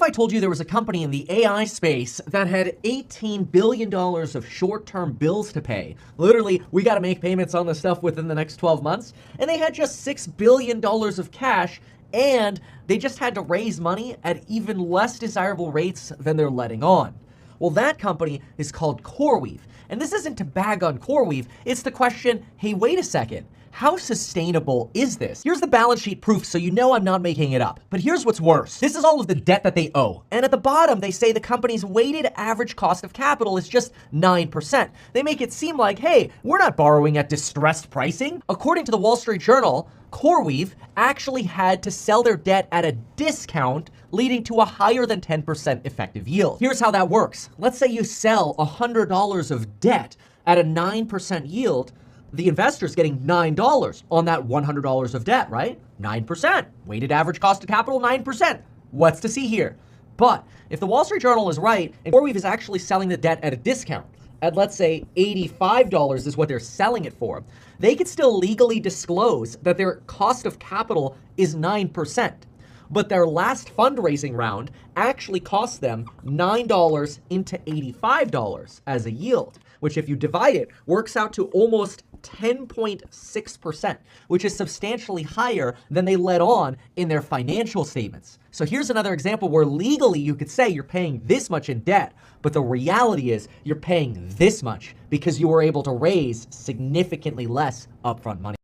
I told you there was a company in the AI space that had $18 billion of short-term bills to pay? Literally, we got to make payments on this stuff within the next 12 months. And they had just $6 billion of cash, and they just had to raise money at even less desirable rates than they're letting on. Well, that company is called CoreWeave. And this isn't to bag on CoreWeave, it's the question, hey, wait a second. How sustainable is this? Here's the balance sheet proof so you know I'm not making it up. But here's what's worse. This is all of the debt that they owe. And at the bottom, they say the company's weighted average cost of capital is just 9%. They make it seem like, hey, we're not borrowing at distressed pricing. According to the Wall Street Journal, CoreWeave actually had to sell their debt at a discount, leading to a higher than 10% effective yield. Here's how that works. Let's say you sell $100 of debt at a 9% yield. The investor's getting $9 on that $100 of debt, right? 9%. Weighted average cost of capital, 9%. What's to see here? But if the Wall Street Journal is right, and CoreWeave is actually selling the debt at a discount, at let's say $85 is what they're selling it for, they could still legally disclose that their cost of capital is 9%. But their last fundraising round actually cost them $9 into $85 as a yield, which if you divide it, works out to almost 10.6%, which is substantially higher than they let on in their financial statements. So here's another example where legally you could say you're paying this much in debt, but the reality is you're paying this much because you were able to raise significantly less upfront money.